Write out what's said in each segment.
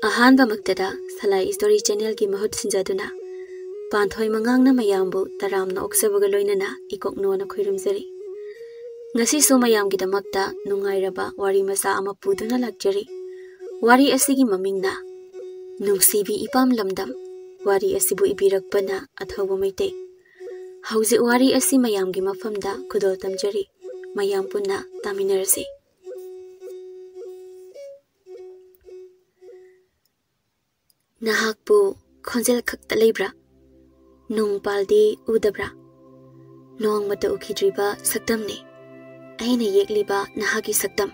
Ahanba Maktada, Salai Story Channel ki Mahut Sinjaduna, Panthoi Mangang Mayambu, Taram na Oksabagaloinana, Ikok Nona Kurimzeri. Ngasi Somayam Gidamakta, Nungairaba, Wari Masa Amapuduna Lakjeri, Wari Asigi Mamingna, Nungshi epam Lamdam, Wari Asibu Ibirakpana, Athouba Meetei. Hauzi Wari Asi Mayam Gimafamda, Kudol Tamjeri, Mayam Puna, Taminarasi. Nahakpu Konzel Kakta Libra Nung Paldi Udabra Nong Mata Ukidriba Sakdamni Aina Yegliba Nahaki Sakdam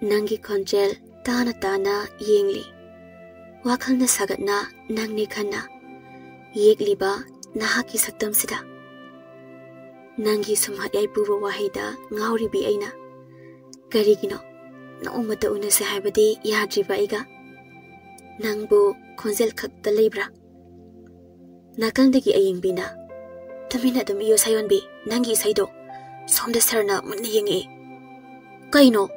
Nangi Konjel Tana Tana Yengli Wakalna Sagatna Nangni Kana Yegliba Nahaki Sakdam Sida Nangi Sumhayai Buba Wahida Ngauri Bi Aina Garigino Nong Mata Unase Habadi Yadriba Iga Nangbu Konzel Kakta Libra Nakandagi Ayingbina Tamina dum iyo sayonbi Nangi Saido Somda Sarna Muni Yingi Kaino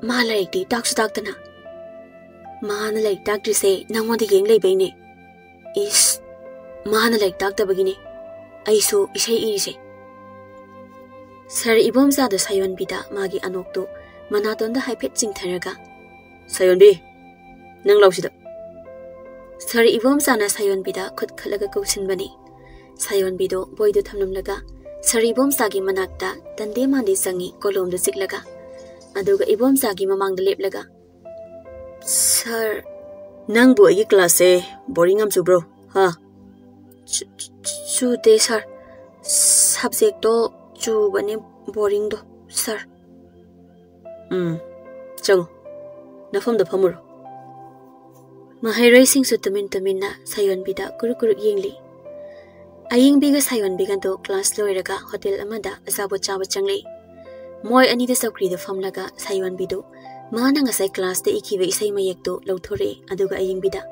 Malaikdi Daksu Daktana Mahana like Doctor say Nangwandi Ying Labini Is Mahana like Doctor Bagini Aisu Ishay Ise Sir Ibomza the Sayon Bida Magi Anokto Manaton the High Pitching Taraga Sayonbi Nang Lausida Sir Ivom Sana Sayon Bida could Kalaga Gosin Bani. Sayon Bido, boy the Tamnum Laga, Sir Ibom Sagi Manakta, Tande Mandi Sangi, Colom the Ziglaga, Aduga Ibom Sagi among the lip laga. Sir Nangbo a class, boring am bro, ha. Chu de sir. Subject do, chu bani boring do, sir. Chango. Nafum the Pamuro. Mahay racing su tamin na sayon bida kuru yingli. Aying biga sayon bigan to class loiraga hotel amada asabo chawa changli. Moy ani de sakri de famlaga sayon bido. Mana nga say class de ikiwe isay mayak to lauthore aduga aying bida.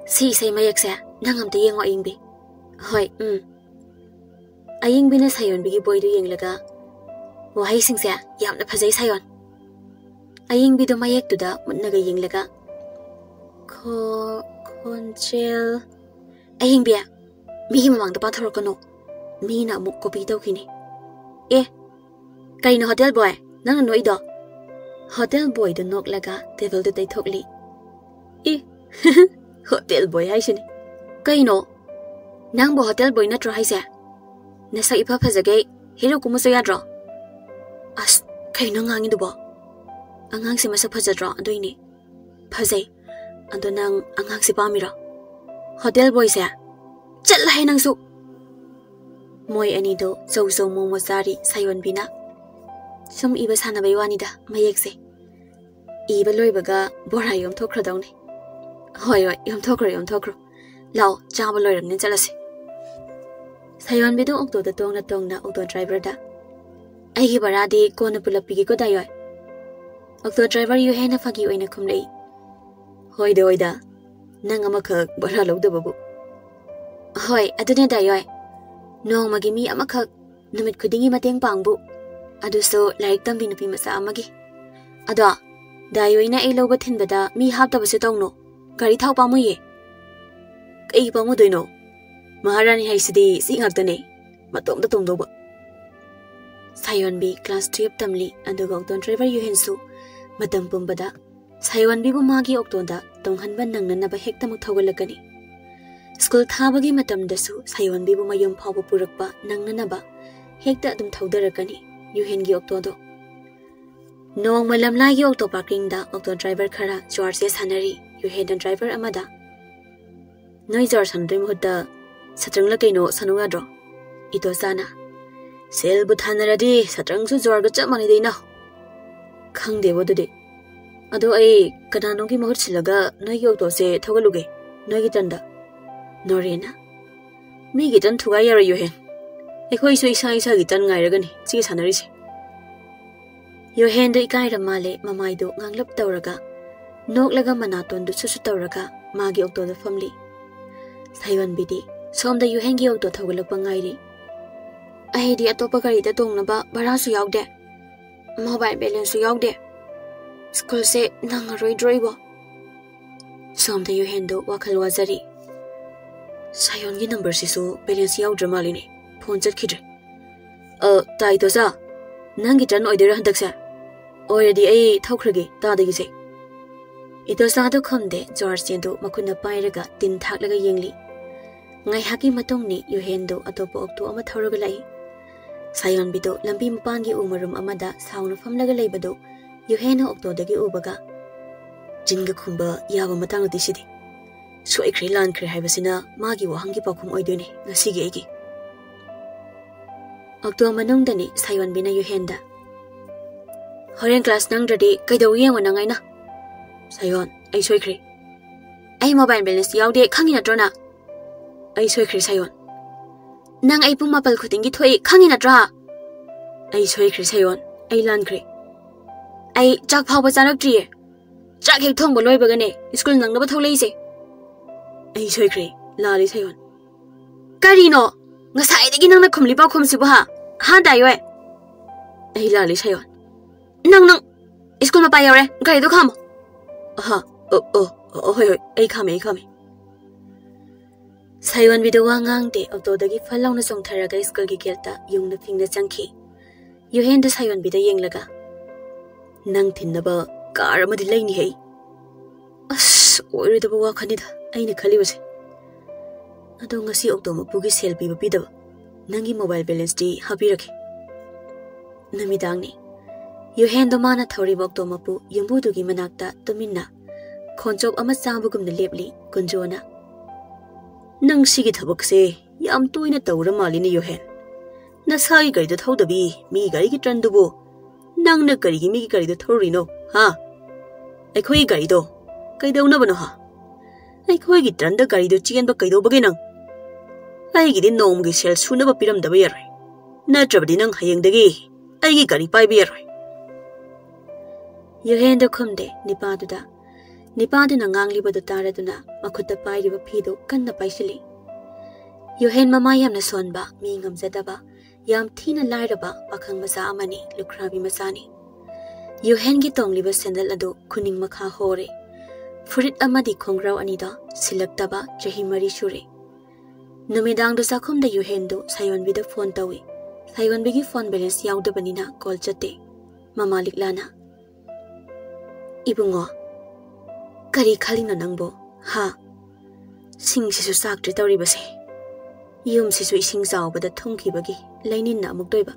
Si isay mayak sa nangam te yengo aying bi. Hoy, Aying bina sayon bigi boy do yeng laga. Wahay sing sa yam na phajay sayon. Aying bido mayak to da mutnaga yeng laga. Konjel Aying Bia Mihi Mamang the Pathorkono Mina Mukopi Tokini Kaino Hotel Boy Nana Noido Hotel Boy the Nok Laga Devil the Tokli Hotel Boy Haishin Kaino Nangbo Hotel Boy Natro Haisa Nasa Ipa Pazagay Hero Kumusayadro As Kaino Ngang in the Bo Angang si Masa Pazadro Aduini Pazay Ando nang anghang si Pamira. Hotel boy siya. Chatlahay nang su. Moy anido so momosari sayon bina. Sum iba sana baywanida mayekse. Iba loy baga bora yom tokro daw ni. Hoy yom tokro. Lao jaba loy ram ni chalase. Sayon bido okto da tong na okto driver da. Ay hibaradi ko na pulapigi ko dayoy. Okto driver yu hay na fagi oy na kumlay. Hoida Nang amakak baralo the babu. Hoy, adune dayoy. No magimi amakak Numit kudingi mateng pangbu. Aduso like tambi nupi masa amagi. Ada dayoy na ilo batin bada mi hapta basitong no. Gari tau pamuye. Kay pamu doy no. Maharani haisidi singagdane. Matom da tongdo ba. Sayon bi class 12 tamli andugog don driver yuhensu. Matam pumbada. Sayon bibu magi oktonda tonghanban nang nanaba hekta muthagalagani. School thabagi matam dasu sayon bibu mayum phawba purakpa nang nanaba hekta dum thaudaragani yuhengi oktodo. Nong malam lagi okto parking da okto driver khara George sanari yuhedan driver amada. Noi George handrim hutta satrangla kaino sanunga dro. Ito sana. Sel buthanaradi satrang su George cha mani deina. Khang dewo de. Ado ay kananong ki mahut silaga noy yokto se thogaluge noy gitanda norena mi gitan thuga yara yohen ekhoi su isa gitan ngairagani chi sanari se yohen de ikai ramale mamai do nganglap tawraga noklaga manaton du susu tawraga magi okto da family sayon bidi somda yohen gi okto thogalak pangairi ai di atopa gari da tongnaba bara su yawde mobile balance su yawde School se nang roy driver. Somda Yuhendo wakal wazari. Sayon gi number sisu balance yaudra malini. Phone chatkidre. Tai to sa. Nangi tan oidira handaksa. Already ai thaukrage tadagi se. Ito sa do khamde George Jendo makuna pairaga tin thaklaga yengli. Ngai haki matong ni Yuhendo atopo okto ama thauраga lai. Sayon bido lambi mapangi umarum amada sauna famlaga leibado Yuheno okto dagi ubaga. Jinga khumba yaba matang disidi. So ekri lan kre haibasina magi wahangi pakhum oidone ngasigi egi. Okto manung dani Sayon bina Yuhenda. Horen class nang dadi kaidaw yang wanang ay na. Sayon, ay soikri. Ay mobile balance yaude kangi na drona. Ay soikri Sayon. Nang ay pumapal kutingi thoy kangi na dra. Ay soikri Sayon, ay lan kri. Ay jak phao ba janak triye. Jak hek thong boloy bagane, school nang na ba tholei se. Ay soikri, lali Sayon. Karino, ngasai dagi nang na khumli ba khumsi ba ha. Ha dayo eh. Ay lali Sayon. Nang school ma pa yore, gari do kham. Ha, hoi, ay khame. Sayon bido wangang de okto dagi phalaw na song tharaga school gi gelta yung na phing na changki. Yuhenda Sayon bida yenglaga. Nang thinnaba car amadi laini hei. As oiridaba wakhanida aina khalibase. Ado ngasi okto mapugi selfie ba pidaba. Nangi mobile balance di habirake. Namidangni Yuhendo mana thori bokto mapu yumbudu gi manakta tuminna khonchok ama chambugum na lepli kunjona Nungshi gi thabak se yam tuina tawra malini Yuhen na sai gari da thodabi mi gari gi trandubo nang na gari gi mi gi gari da thori no ha ai khoi gari do kai dau na bano ha ai khoi gi tranda gari do chigen ba kai do bage nang ai gi din nom gi sel suna ba piram da ba yar na trabdi nang hayeng dagi ai gi gari pai bi yar Yuhendo khumde nipadu na ngangli badu taraduna makhuta pairi ba phido kanna paisili Yuhen mama yamna sonba mi ngamjadaba yam thina lairaba pakhang masa amani lukhrabi masani Yuhen gi tongli ba sandal adu khuning makha hore furit amadi khongrau anida silaktaba chahi mari shure numidang do sakhumda Yuhendo Sayon bida phone tawi Sayon bigi phone balance yaudabanina call chatte mama liklana Ibungo Kari khalina nangbo ha Sing sisu saktre tawri base Yum sisu ising zaw bada thongki bagi lainin na amuk doiba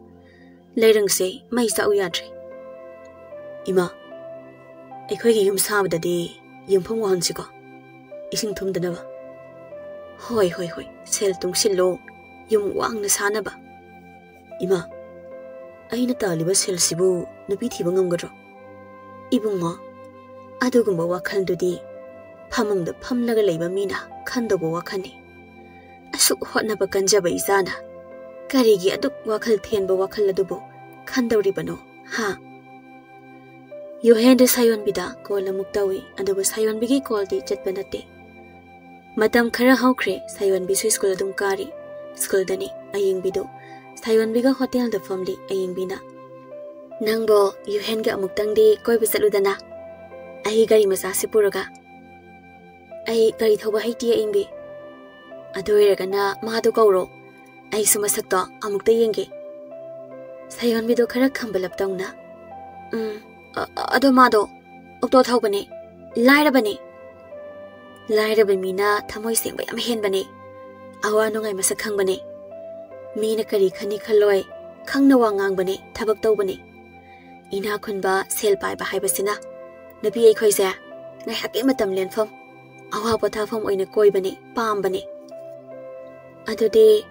Lairang se mai sa uyadre Ima Ekhoi gi yum sabda di yum phong wan siko Ising thum dana ba Hoi sel tung silo yum wang na sana ba Ima Aina taliba sel sibu nupi thiba ngamgadro Ibungo Adugumba wakhandudi phamamda phamnaga leiba mina khandobo wakhani asuk hotnaba kanjaba izana karigi aduk wakhal thenba wakhal adubo khandawri bano ha Yuhenda Sayon bida call amuktawi adubo Sayon bigi call di chatbanate matam khara hawkhre Sayon bisu school adum kari school dani aying bido Sayon biga hotel da family aying bina nangbo Yuhenga amuktang di koy bisaludana Ai gari masa sipuraga Ai gari thoba haiti ingbi Adoiraga na madu kauro Ai sumasakto amukta yenge Sayon bido khara khambalap tawna Ado mado okto thawbane lairabane mina thamoi sengba yam henbane awa nungai masak khangbane mina kari khani khaloi khangna wa ngangbane thabak tawbane ina khunba sel pai ba haibasina Nabi ay khoi sa ngai haki matam len phom awa patha phom oina koi bane pam bane adode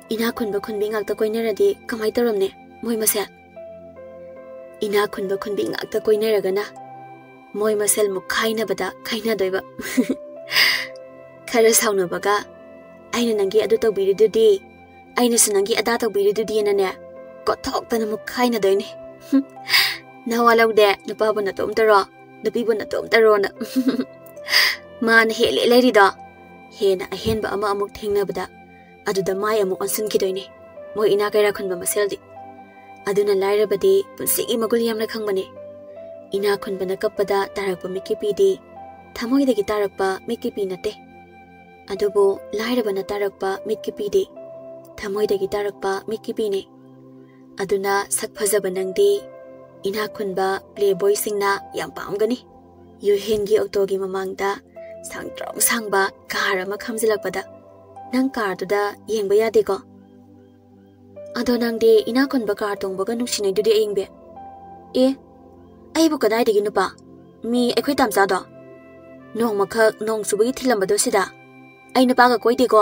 ina khunba khunbi ngak ta koina radi kamai taram ne moi masa ina khunba khunbi ngak ta koina ragana moi masel mu khaina bada khaina doiba khara sauna baga aina nangi adu to biridudi aina sunangi ada to biridudi na ne ko thok ta na mu khaina doine Nawalau de napabu na tom taro napibu na tom taro na man hele leri da hena ahen ba ama amuk thengna bada aduda mai amu onsun ki doine moi ina kaira khunba maseldi aduna laira badi punsigi magul yamna khangbane ina khunba na kappada tarakpa mikipidi ꯊꯃꯣꯏꯗꯒꯤ ꯇꯥꯔꯛꯄ ꯃꯤꯠꯀꯤ ꯄꯤ ꯅꯠꯇꯦ ꯑꯗꯨꯕꯨ ꯂꯥꯏꯔꯕꯅ ꯇꯥꯔꯛꯄ ꯃꯤꯠꯀꯤ ꯄꯤꯗꯤ ꯊꯃꯣꯏꯗꯒꯤ ꯇꯥꯔꯛꯄ ꯃꯤꯠꯀꯤ ꯄꯤꯅꯤ ꯑꯗꯨꯅ ꯁꯛ ꯐꯖꯕ ꯅꯪꯗꯤ ꯏꯅꯥꯛ ꯈꯨꯟꯕ ꯄ꯭ꯂꯦꯕꯣꯏꯁꯤꯡꯅ ꯌꯥꯝ ꯄꯥꯝꯒꯅꯤ ꯌꯨꯍꯦꯟꯒꯤ ꯑꯣꯛꯇꯣꯒꯤ ꯃꯃꯥꯡꯗ ꯁꯥꯡꯇ꯭ꯔꯣꯡ ꯁꯥꯡꯕ ꯀꯥꯔ ꯑꯃ ꯈꯥꯝꯖꯤꯜꯂꯛꯄꯗ ꯅꯪ ꯀꯥꯔꯗꯨꯗ ꯌꯦꯡꯕ ꯌꯥꯗꯦꯀꯣ ꯑꯗꯣ ꯅꯪꯗꯤ ꯏꯅꯥꯛ ꯈꯨꯟꯕ ꯀꯥꯔ ꯇꯣꯡꯕꯒ ꯅꯨꯡꯁꯤꯅꯩꯗꯨꯗꯤ ꯑꯌꯤꯡꯕꯤ ꯑꯦ ꯑꯩꯕꯨ ꯀꯗꯥꯏꯗꯒꯤ ꯅꯨꯄꯥ ꯃꯤ ꯑꯩꯈꯣꯏ ꯇꯥꯝꯆꯥꯗꯣ ꯅꯣꯡꯃꯈꯛ ꯅꯣꯡ ꯆꯨꯕꯒꯤ ꯊꯤꯜꯂꯝꯕꯗꯣ ꯁꯤꯗ ꯑꯩ ꯅꯨꯄꯥꯒ ꯀꯣꯏꯗꯦꯀꯣ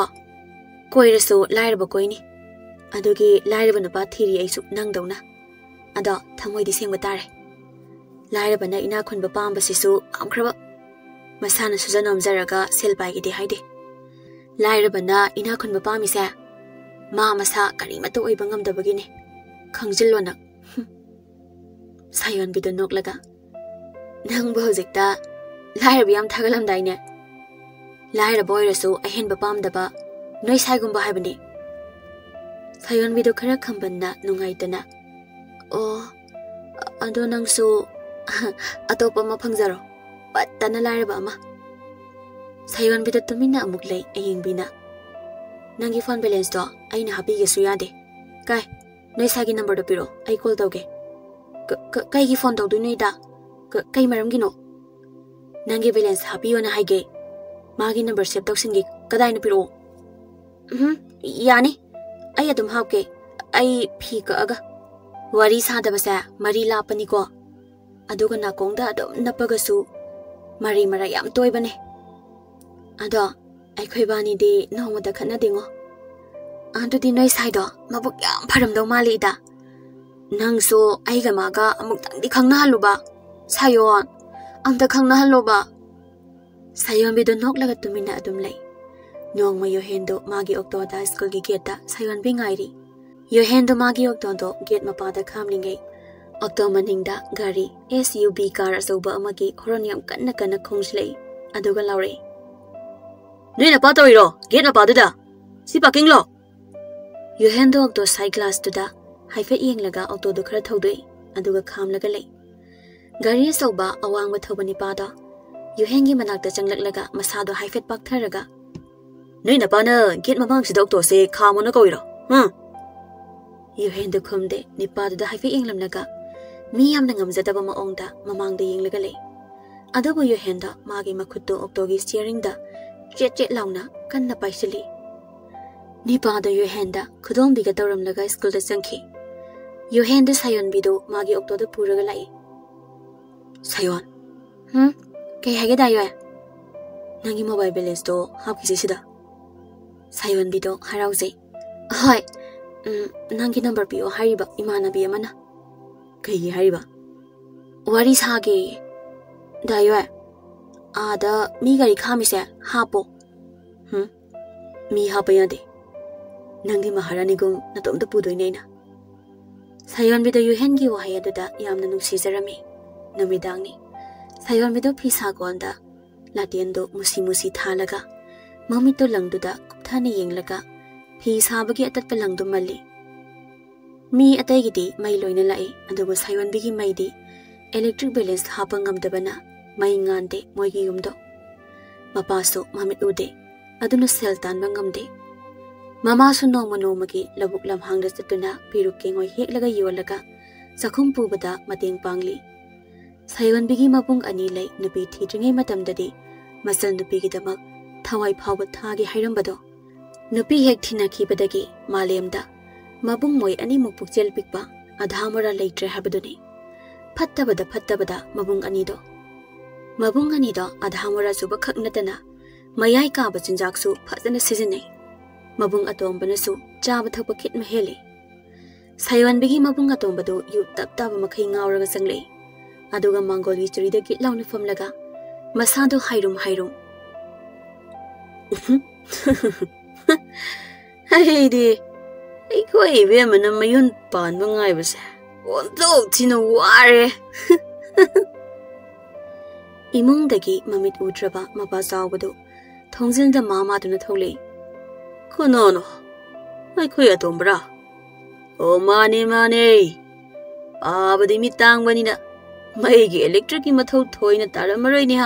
ꯀꯣꯏꯔꯁꯨ ꯂꯥꯏꯔꯕ ꯀꯣꯏꯅꯤ ꯑꯗꯨꯒꯤ ꯂꯥꯏꯔꯕ ꯅꯨꯄꯥ ꯊꯤꯔꯤ ꯑꯩꯁꯨ ꯅꯪꯗꯧꯅ ꯑꯗꯣ ꯊꯃꯣꯏꯗꯤ ꯁꯦꯡꯕ ꯇꯥꯔꯦ ꯂꯥꯏꯔꯕꯅ ꯏꯅꯥꯛ ꯈꯨꯟꯕ ꯄꯥꯝꯕꯁꯤꯁꯨ ꯄꯥꯝꯈ꯭ꯔꯕ ꯃꯁꯥꯅ ꯁꯨꯖ ꯅꯣꯝꯖꯔꯒ ꯁꯦꯜ ꯄꯥꯏꯒꯦꯗꯤ ꯍꯥꯏꯗꯦ ꯂꯥꯏꯔꯕꯅ ꯏꯅꯥꯛ ꯈꯨꯟꯕ ꯄꯥꯝꯃꯤꯁꯦ ꯃꯥ ꯃꯁꯥ ꯀꯔꯤꯃꯠꯇ ꯑꯣꯏꯕ ꯉꯝꯗꯕꯒꯤꯅꯤ ꯈꯪꯖꯤꯜꯂꯣ ꯅꯪ ꯁꯥꯌꯣꯟꯕꯤꯗꯣ ꯅꯣꯛꯂꯒ ꯅꯪꯕꯨ ꯍꯧꯖꯤꯛꯇ ꯂꯥꯏꯔꯕ ꯌꯥꯝ ꯊꯥꯒꯠꯂꯝꯗꯥꯏꯅꯦ ꯂꯥꯏꯔꯕ ꯑꯣꯏꯔꯁꯨ ꯑꯍꯦꯟꯕ ꯄꯥꯝꯗꯕ ꯅꯣꯏ ꯁꯥꯏꯒꯨꯝꯕ ꯍꯥꯏꯕꯅꯤ ꯁꯥꯌꯣꯟꯕꯤꯗꯣ ꯈꯔ ꯈꯝꯕꯟꯅ ꯅꯨꯡꯉꯥꯏꯇꯅ ꯑꯣ ꯑꯗꯣ ꯅꯪꯁꯨ ꯑꯇꯣꯞꯄ ꯑꯃ ꯐꯪꯖꯔꯣ ꯄꯠꯇꯅ ꯂꯥꯏꯔꯕ ꯑꯃ ꯁꯥꯌꯣꯟꯕꯤꯗꯣ ꯇꯨꯃꯤꯟꯅ ꯑꯃꯨꯛ ꯂꯩ ꯑꯌꯤꯡꯕꯤꯅ ꯅꯪꯒꯤ ꯐꯣꯟ ꯕꯦꯂꯦꯟꯁꯇꯣ ꯑꯩꯅ ꯍꯥꯞꯄꯤꯒꯦꯁꯨ ꯌꯥꯗꯦ ꯀꯥꯏ ꯅꯣꯏ ꯁꯥꯏꯒꯤ ꯅꯝꯕꯔꯗꯣ ꯄꯤꯔꯣ ꯑꯩ ꯀꯣꯜ ꯇꯧꯒꯦ ꯀꯩꯒꯤ ꯐꯣꯟ ꯇꯧꯗꯣꯏꯅꯣ ꯏꯇꯥ ꯀꯩ ꯃꯔꯝꯒꯤꯅꯣ ꯅꯪꯒꯤ ꯕꯦꯂꯦꯟꯁ ꯍꯥꯞꯄꯤꯌꯣꯅ ꯍꯥꯏꯒꯦ ꯃꯥꯒꯤ ꯅꯝꯕꯔ ꯁꯦꯞ ꯇꯧꯁꯤꯟꯒꯦ ꯀꯗꯥꯏꯅ ꯄꯤꯔꯛꯑꯣ ꯌꯥꯅꯤ ꯑꯩ ꯑꯗꯨꯝ ꯍꯥꯞꯀꯦ ꯑꯩ ꯐꯤ ꯀꯛꯑꯒ ꯋꯥꯔꯤ ꯁꯥꯗꯕꯁꯦ ꯃꯔꯤ ꯂꯥꯞꯄꯅꯤꯀꯣ ꯑꯗꯨꯒ ꯅꯥꯀꯣꯡꯗ ꯑꯗꯨꯝ ꯅꯞꯄꯒꯁꯨ ꯃꯔꯤ ꯃꯔꯥ ꯌꯥꯝ ꯇꯣꯏꯕꯅꯦ ꯑꯗꯣ ꯑꯩꯈꯣꯏ ꯕꯥꯅꯤꯗꯤ ꯅꯣꯡꯃꯗ ꯈꯠꯅꯗꯦꯉꯣ ꯑꯗꯨꯗꯤ ꯅꯣꯏ ꯁꯥꯏꯗꯣ ꯃꯕꯨꯛ ꯌꯥꯝ ꯐꯔꯝꯗꯧ ꯃꯥꯜꯂꯤ ꯏꯇꯥ ꯅꯪꯁꯨ ꯑꯩꯒ ꯃꯥꯒ ꯑꯃꯨꯛꯇꯪꯗꯤ ꯈꯪꯅꯍꯜꯂꯨꯕ ꯁꯥꯌꯣꯟ ꯑꯝꯇ ꯈꯪꯅꯍꯜꯂꯣꯕ ꯁꯥꯌꯣꯟꯕꯤꯗꯣ ꯅꯣꯛꯂꯒ ꯇꯨꯃꯤꯟꯅ ꯑꯗꯨꯝ ꯂꯩ ꯅꯣꯡꯃ ꯌꯣꯍꯦꯟꯗꯣ ꯃꯥꯒꯤ ꯑꯣꯛꯇꯣꯗ ꯁ꯭ꯀꯨꯜꯒꯤ ꯒꯦꯠꯇ ꯁꯥꯌꯣꯟꯕꯤ ꯉꯥꯏꯔꯤ ꯌꯣꯍꯦꯟꯗꯣ ꯃꯥꯒꯤ ꯑꯣꯛꯇꯣꯗꯣ ꯒꯦꯠ ꯃꯄꯥꯗ ꯈꯥꯝꯂꯤꯉꯩ ꯑꯣꯛꯇꯣ ꯃꯅꯤꯡꯗ ꯒꯥꯔꯤ SUV ꯀꯥꯔ ꯑꯆꯧꯕ ꯑꯃꯒꯤ ꯍꯣꯔꯣꯟ ꯌꯥꯝ ꯀꯟꯅ ꯀꯟꯅ ꯈꯣꯡꯖꯤꯜꯂꯛꯏ ꯑꯗꯨꯒ ꯂꯥꯎꯔꯛꯏ ꯅꯣꯏ ꯅꯄꯥ ꯇꯧꯔꯤꯔꯣ ꯒꯦꯠ ꯃꯄꯥꯗꯨꯗ ꯁꯤ ꯄꯥꯔꯀꯤꯡꯂꯣ ꯌꯣꯍꯦꯟꯗꯣ ꯑꯣꯛꯇꯣ ꯁꯥꯏꯠ ꯒ꯭ꯂꯥꯁꯇꯨꯗ ꯍꯥꯏꯐꯦꯠ ꯌꯦꯡꯂꯒ ꯑꯣꯛꯇꯣꯗꯣ ꯈꯔ ꯊꯧꯗꯣꯛꯏ ꯑꯗꯨꯒ ꯈꯥꯝꯂꯒ ꯂꯩ ꯒꯥꯔꯤ ꯑꯆꯧꯕ ꯑꯋꯥꯡꯕ ꯊꯧꯕ ꯅꯤꯄꯥꯗꯣ ꯌꯣꯍꯦꯟꯒꯤ ꯃꯅꯥꯛꯇ ꯆꯪꯂꯛꯂꯒ ꯃꯁꯥꯗꯣ ꯍꯥꯏꯐꯦꯠ ꯄꯥꯛꯊꯔꯒ ꯅꯣꯏ ꯅꯄꯥꯅ ꯒꯦꯠ ꯃꯃꯥꯡꯁꯤꯗ ꯑꯣꯛꯇꯣꯁꯦ ꯈꯥꯝꯃꯣꯅ ꯀꯧꯏꯔꯣ ꯌꯣꯍꯦꯟꯗꯣ ꯈꯨꯝꯗꯦ ꯅꯤꯄꯥꯗꯨꯗ ꯍꯥꯏꯐꯦꯠ ꯌꯦꯡꯂꯝꯂꯒ ꯃꯤ ꯌꯥꯝꯅ ꯉꯝꯖꯗꯕ ꯃꯑꯣꯡꯗ ꯃꯃꯥꯡꯗ ꯌꯦꯡꯂꯒ ꯂꯩ ꯑꯗꯨꯕꯨ ꯌꯣꯍꯦꯟꯗꯣ ꯃꯥꯒꯤ ꯃꯈꯨꯠꯇꯣ ꯑꯣꯛꯇꯣꯒꯤ ꯁ꯭ꯇꯤꯌꯔꯤꯡꯗ ꯆꯦꯠ ꯆꯦꯠ ꯂꯥꯎꯅ ꯀꯟꯅ ꯄꯥꯏꯁꯤꯜꯂꯤ ꯅꯤꯄꯥꯗꯣ ꯌꯣꯍꯦꯟꯗ ꯈꯨꯗꯣꯡꯕꯤꯒ ꯇꯧꯔꯝꯂꯒ ꯁ꯭ꯀꯨꯜꯗ ꯆꯪꯈꯤ ꯌꯣꯍꯦꯟꯗ ꯁꯥꯌꯣꯟꯕꯤꯗꯣ ꯃꯥꯒꯤ ꯑꯣꯛꯇꯣꯗ ꯄꯨꯔꯒ ꯂꯥꯛꯏ ꯁꯥꯌꯣꯟ ꯀꯩ ꯍꯥꯏꯒꯦ ꯗꯥꯌꯣꯏ ꯅꯪꯒꯤ ꯃꯣꯕꯥꯏꯜ ꯕꯦꯂꯦꯟꯁꯇꯣ ꯍꯥꯞꯈꯤꯁꯦ ꯁꯤꯗ ꯁꯥꯌꯣꯟꯕꯤꯗꯣ ꯍꯔꯥꯎꯖꯩ ꯍꯣꯏ ꯅꯪꯒꯤ ꯅꯝꯕꯔ ꯄꯤꯌꯣ ꯍꯥꯏꯔꯤꯕ ꯏꯃꯥꯟꯅꯕꯤ ꯑꯃꯅ ꯀꯩꯒꯤ ꯍꯥꯏꯔꯤꯕ ꯋꯥꯔꯤ ꯁꯥꯒꯦ ꯗꯥꯌꯣꯏ ꯑꯥꯗ ꯃꯤ ꯒꯥꯔꯤ ꯈꯥꯝꯃꯤꯁꯦ ꯍꯥꯞꯄꯣ ꯃꯤ ꯍꯥꯞꯄ ꯌꯥꯗꯦ ꯅꯪꯗꯤ ꯃꯍꯥꯔꯥꯅꯤꯒꯨꯝ ꯅꯇꯣꯝꯇ ꯄꯨꯗꯣꯏꯅꯦ ꯑꯩꯅ ꯁꯥꯌꯣꯟꯕꯤꯗꯣ ꯌꯣꯍꯦꯟꯒꯤ ꯋꯥꯍꯩ ꯑꯗꯨꯗ ꯌꯥꯝꯅ ꯅꯨꯡꯁꯤꯖꯔꯝꯃꯤ ꯅꯨꯃꯤꯗꯥꯡꯅꯤ ꯁꯥꯌꯣꯟꯕꯤꯗꯣ ꯐꯤ ꯁꯥꯒꯣꯟꯗ ꯂꯥꯇꯦꯟꯗꯣ ꯃꯨꯁꯤ ꯃꯨꯁꯤ ꯊꯥꯜꯂꯒ ꯃꯃꯤꯠꯇꯣ ꯂꯪꯗꯨꯗ ꯀꯨꯞꯊꯅ ꯌꯦꯡꯂꯒ ꯐꯤ ꯁꯥꯕꯒꯤ ꯑꯇꯠꯄ ꯂꯪꯗꯨ ꯃꯜꯂꯤ ꯃꯤ ꯑꯇꯩꯒꯤꯗꯤ ꯃꯩ ꯂꯣꯏꯅ ꯂꯥꯛꯏ ꯑꯗꯨꯕꯨ ꯁꯥꯌꯣꯟꯕꯤꯒꯤ ꯃꯩꯗꯤ ꯏꯂꯦꯛꯇ꯭ꯔꯤꯛ ꯕꯦꯂꯦꯟꯁ ꯍꯥꯞꯄ ꯉꯝꯗꯕꯅ ꯃꯩ ꯉꯥꯟꯗꯦ ꯃꯣꯏꯒꯤ ꯌꯨꯝꯗꯣ ꯃꯄꯥꯁꯨ ꯃꯃꯤꯠ ꯎꯗꯦ ꯑꯗꯨꯅ ꯁꯦꯜ ꯇꯥꯟꯕ ꯉꯝꯗꯦ ꯃꯃꯥꯁꯨ ꯅꯣꯡꯃ ꯅꯣꯡꯃꯒꯤ ꯂꯧꯕꯨꯛ ꯂꯝꯍꯥꯡꯗ ꯆꯠꯇꯨꯅ ꯄꯤꯔꯨꯛ ꯀꯦꯡꯉꯣꯏ ꯍꯦꯛꯂꯒ ꯌꯣꯜꯂꯒ ꯆꯥꯛꯈꯨꯝ ꯄꯨꯕꯗ ꯃꯇꯦꯡ ꯄꯥꯡꯂꯤ ꯁꯥꯌꯣꯟꯕꯤꯒꯤ ꯃꯕꯨꯡ ꯑꯅꯤ ꯂꯩ ꯅꯨꯄꯤ ꯊꯤꯗ꯭ꯔꯤꯉꯩ ꯃꯇꯝꯗꯗꯤ ꯃꯆꯜ ꯅꯨꯄꯤꯒꯤꯗꯃꯛ ꯊꯋꯥꯏ ꯐꯥꯎꯕ ꯊꯥꯒꯦ ꯍꯥꯏꯔꯝꯕꯗꯣ ꯅꯨꯄꯤ ꯍꯦꯛ ꯊꯤꯅꯈꯤꯕꯗꯒꯤ ꯃꯥꯂꯦꯝꯗ ꯃꯕꯨꯡ ꯃꯣꯏ ꯑꯅꯤꯃꯨꯛ ꯄꯨꯛꯆꯦꯜ ꯄꯤꯛꯄ ꯑꯙꯥ ꯃꯣꯔꯥ ꯂꯩꯇ꯭ꯔꯦ ꯍꯥꯏꯕꯗꯨꯅꯤ ꯐꯠꯇꯕꯗ ꯃꯕꯨꯡ ꯑꯅꯤꯗꯣ ꯑꯙꯥ ꯃꯣꯔꯥ ꯆꯨꯕ ꯈꯛ ꯅꯠꯇꯅ ꯃꯌꯥꯏ ꯀꯥꯕ ꯆꯤꯟꯖꯥꯛꯁꯨ ꯐꯖꯅ ꯁꯤꯖꯤꯟꯅꯩ ꯃꯕꯨꯡ ꯑꯇꯣꯝꯕꯅꯁꯨ ꯆꯥꯕ ꯊꯛꯄ ꯈꯤꯠꯃ ꯍꯦꯜꯂꯤ ꯁꯥꯌꯣꯟꯕꯤꯒꯤ ꯃꯕꯨꯡ ꯑꯇꯣꯝꯕꯗꯨ ꯌꯨ ꯇꯞ ꯇꯥꯕ ꯃꯈꯩ ꯉꯥꯎꯔꯒ ꯆꯪꯂꯛꯏ ꯑꯗꯨꯒ ꯃꯥꯡꯒꯣꯜꯒꯤ ꯆꯨꯔꯤꯗ ꯒꯤꯠ ꯂꯥꯎꯅ ꯐꯝꯂꯒ ꯃꯁꯥꯗꯣ ꯍꯥꯏꯔꯨꯝ ꯑꯩꯗꯤ ꯑꯩꯈꯣꯏ ꯏꯕꯦꯝꯃꯅ ꯃꯌꯨꯝ ꯄꯥꯟꯕ ꯉꯥꯏꯕꯁꯦ ꯑꯣꯟꯊꯣꯛ ꯊꯤꯅ ꯋꯥꯔꯦ ꯏꯃꯨꯡꯗꯒꯤ ꯃꯃꯤꯠ ꯎꯗ꯭ꯔꯕ ꯃꯄꯥ ꯆꯥꯎꯕꯗꯨ ꯊꯣꯡꯖꯤꯜꯗ ꯃꯥꯗꯨꯅ ꯊꯣꯛꯂꯛꯏ ꯀꯅꯥꯅꯣ ꯑꯩꯈꯣꯏ ꯑꯇꯣꯝꯕꯔꯥ ꯑꯣ ꯃꯥꯅꯦ ꯄꯥꯕꯗꯤ ꯃꯤꯠ ꯇꯥꯡꯕꯅꯤꯅ ꯃꯩꯒꯤ ꯏꯂꯦꯛꯇ꯭ꯔꯤꯛꯀꯤ ꯃꯊꯧ ꯊꯣꯏꯅ ꯇꯥꯔꯝꯃꯔꯣꯏꯅꯦ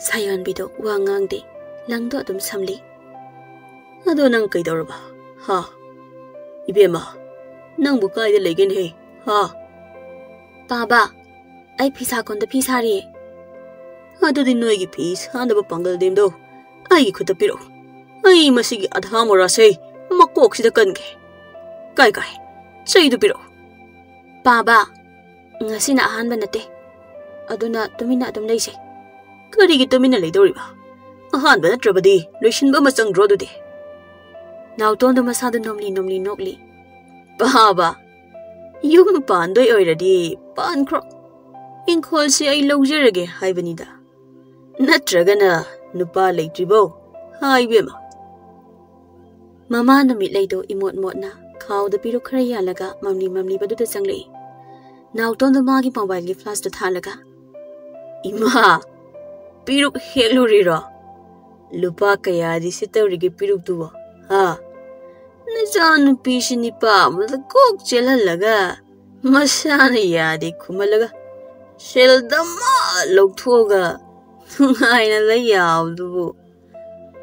Sayonbido wa ngangde langdo adum samli. Ado nang kaidorba ha ibema nang bu kaide legen he ha baba ai phisa konda phisari ado din noi gi phis handa ba pangal dem do ai khuta piro ai masigi adha mora sei makok sida kange kai sei du piro baba ngasina ahan ba nate aduna tumina adum leise kari gi tumina leidoriba ahan ba natrabadi loishin ba masang dro du de Nauton the Masada nomli nokli. Baba, you pandoi already, pancro. In course, I loger again, Hibanida. Natragana, Nupa late tribo, hi bima. Mamma no meet lato imot motna, cow the pirocrea laga, mammy badu the sangli. Nauton the magi mobile flash the talaga. Ima, piruk helurira. Lupa kaya di sitter rigi piruk duo. Ha, Nazan Pishini Pam, the cook chelaga, Masana yadi kumalaga, Shell the ma loktoga, Hina the yawdu,